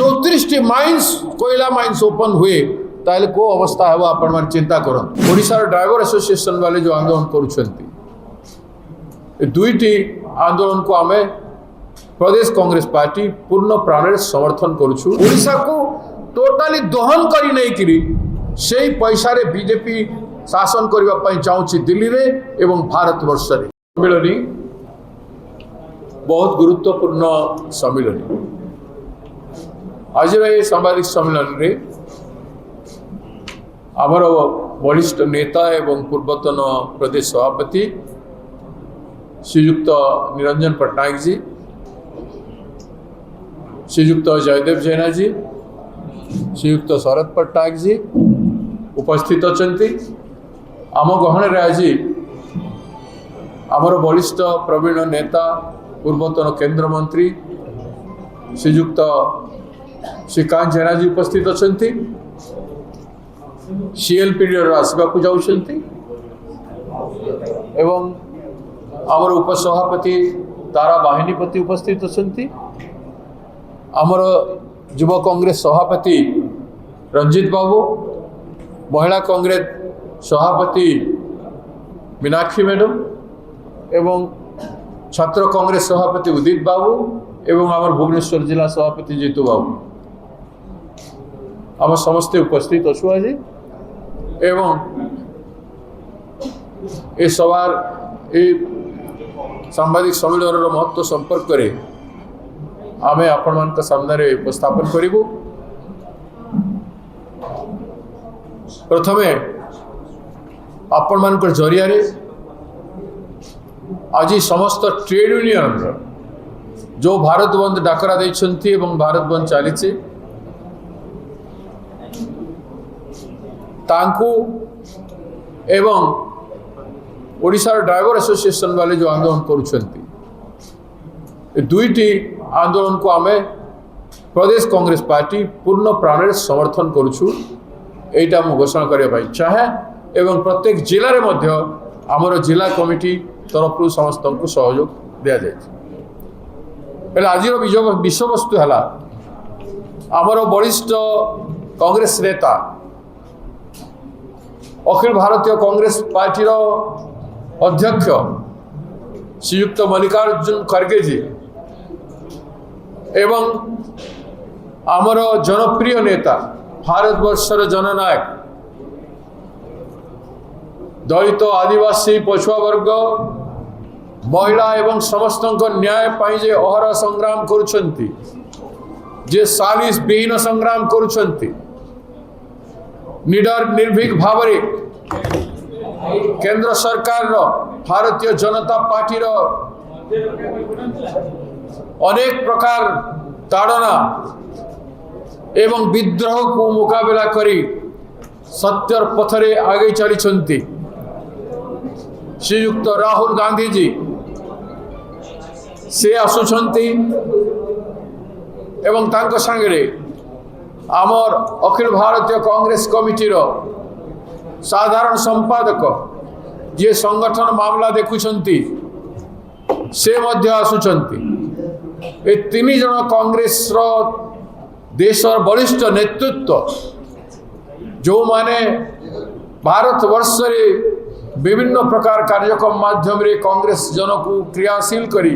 34 mines कोयला mines open हुए ताहले को अवस्था है आपण मान चिंता करन। ओडिशा ड्राइवर एसोसिएशन वाले जो आंदोलन करुछंती दुईटी आंदोलन को आमे प्रदेश कांग्रेस पार्टी पूर्ण प्राण समर्थन करुछु। ओडिशा को टोटाली दहन करी नहीं करी से पैसा रे बीजेपी शासन करबा पई चाहूची दिल्ली रे एवं भारत वर्ष रे। सम्मेलनी बहुत गुरुत्वपूर्ण सम्मेलनी। आज सांबादिक सम्मेलन रे आमर वरिष्ठ नेता एवं पूर्वतन प्रदेश सभापति श्रीयुक्त निरंजन पट्टनायक जी, श्रीयुक्त जयदेव जेना जी, श्रीयुक्त शरद पट्टनायक जी उपस्थित अछंती। आम गहन आज आमर वरिष्ठ प्रवीण नेता पूर्वतन केंद्र मंत्री श्रीयुक्त श्रीकांत जेना जी उपस्थित अछंती। सीएलपीडी आसवाक जाउछंती एवं आमर उपसभापति तारा बाहिनीपति उपस्थित अछंती। आमर युव कांग्रेस सभापति रंजित बाबू, महिला कांग्रेस सभापति मीनाक्षी मैडम एवं छात्र कांग्रेस सभापति उदित बाबू एवं आमर भुवनेश्वर जिला सभापति जीतू बाबू आम समस्ते उपस्थित अच्छु आज एवं ए सवार ए सांबादिक सम्मेलन महत्व संपर्क रे आमे आपण मान सामने उपस्थापन करिबु। प्रथमे आपण मान जरिया रे आज समस्त ट्रेड यूनियन जो भारत बंद डाकरा देछंती एवं भारत बंद चली तांकु एवं ओडिशा ड्राइवर एसोसिएशन वाले जो आंदोलन करुछंती दुईटी आंदोलन को आमे प्रदेश कांग्रेस पार्टी पूर्ण प्राण समर्थन करुछु। एटा मु घोषणा करिया पाई चाहे एवं प्रत्येक जिले में मध्य आमर जिला कमिटी तरफ समस्त को सहयोग दिया जाए। आज विषय वस्तु है आमर वरिष्ठ कांग्रेस नेता अखिल भारतीय कांग्रेस पार्टी अध्यक्ष श्रीयुक्त मल्लिकार्जुन खड़गे जी एवं आमर जनप्रिय नेता भारतवर्षर जननायक दलित आदिवासी पछुआ वर्ग महिला एवं समस्त न्याय पाई जे अहर संग्राम करुछंती जे सालिस विहीन संग्राम करुछंती निडर निर्भीक भावरे केंद्र सरकार भारतीय जनता पार्टी अनेक प्रकार ताड़ना एवं विद्रोह को मुकाबला करी सत्यर पथरे आगे चली श्रीयुक्त राहुल गांधी जी से आसुछंती एवं तांको संगे आमर अखिल भारतीय कांग्रेस कमिटी साधारण संपादक जे संगठन मामला देखुछंती से मध्य आसुछंती। ए तीन जन कांग्रेस देश वरिष्ठ नेतृत्व जो माने भारत वर्ष रे विभिन्न प्रकार कार्यक्रम माध्यम रे कांग्रेस जन को क्रियाशील करी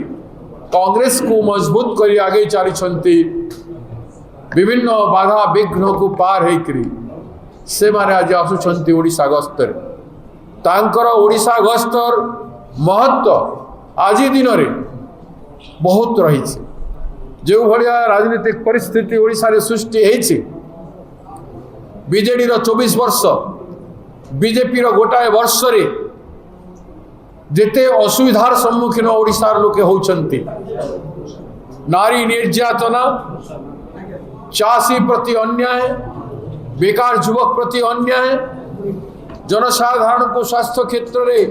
कांग्रेस को मजबूत करी आगे चली विभिन्न बाधा विघ्न को पार होकरी से माने आज आसुछंती ओडिशा गस्तर तांकर ओडिशा गस्तर महत्व आज दिन रे बहुत रही जो भाया राजनीतिक परिस्थिति ओडिशा रे सृष्टि होइछि बीजेडी 24 वर्ष बीजेपी गोटाए वर्ष रे जेते असुविधार सम्मुखीन ओडिशार लोके होउछंती नारी निर्यातना चाषी प्रति अन्याय बेकार युवक प्रति अन्याय जनसाधारण को स्वास्थ्य क्षेत्र रे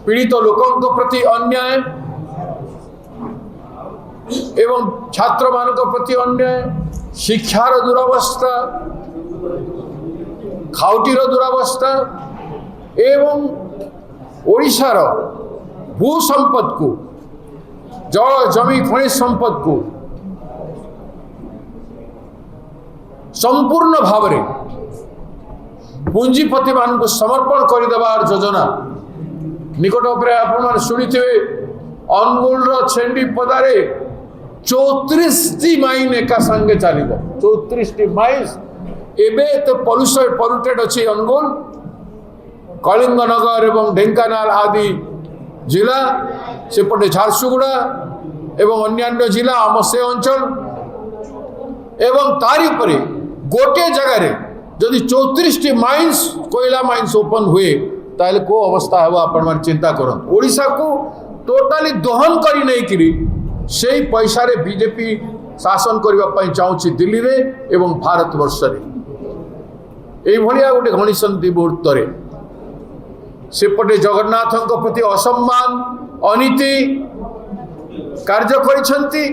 पीड़ित लोकों प्रति अन्याय एवं छात्र मान प्रति अन्याय शिक्षार दुरावस्था खाउटीर दुरावस्था एवं ओडिशार भू संपद को जल जमी खनिज संपद को संपूर्ण भाव में पुंजीपति मान को समर्पण करदेवार योजना निकट आप शुणी थे अनुगुल छेंडी पदारे 34 माइन एका संगे चलो 34 माइल्स एबे तो पॉल्यूटेड अच्छी अनुगुल कलिंगनगर एवं ढेंकानाल आदि जिला सेपटे झारसुगुड़ा एवं अन्य जिला आम से अंचल एवं तारी परे गोटे जगार जदि 34 माइन्स कोयला माइन्स ओपन हुए ताले को अवस्था है आपण मान चिंता करन ओडिशा को टोटाली दोहन करी नहीं करी से पैसा रे बीजेपी शासन करबा पई चाहूची दिल्ली रे एवं भारत वर्ष रे एई भलिया गोटे घणीसंती मुहूर्त रे सेपटे जगन्नाथ प्रति असम्मान अनीति कार्य करिसंती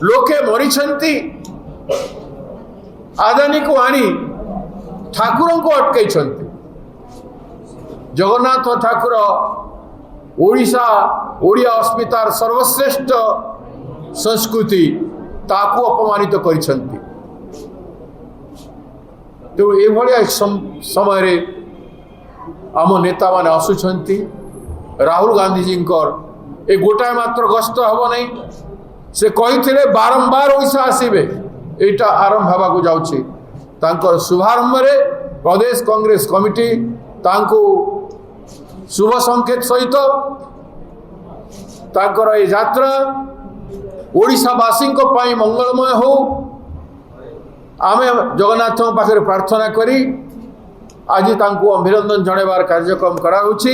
लोके मरिसंती आदानी को आनी ठाकुर को अटकई जगन्नाथ ठाकुर ओडिशा ओडिया अस्मितार सर्वश्रेष्ठ संस्कृति ताकू अपमानित करिसंती तो ये समय रे आम नेता माने आसुछंती राहुल गांधी जी ए गोटाए मात्र गस्त हब नहीं से कही बारंबार ओडिशा आसबे एटा आरंभ हवा को जाउछि तांकर शुभारंभ रे प्रदेश कांग्रेस कमिटी तांको शुभ संकेत सहित तांकर ए यात्रा ओडिशावासी पई मंगलमय हो आमे जगन्नाथ पाखे प्रार्थना करी आज तांको अभिनंदन जणेबार कार्यक्रम करा होछि।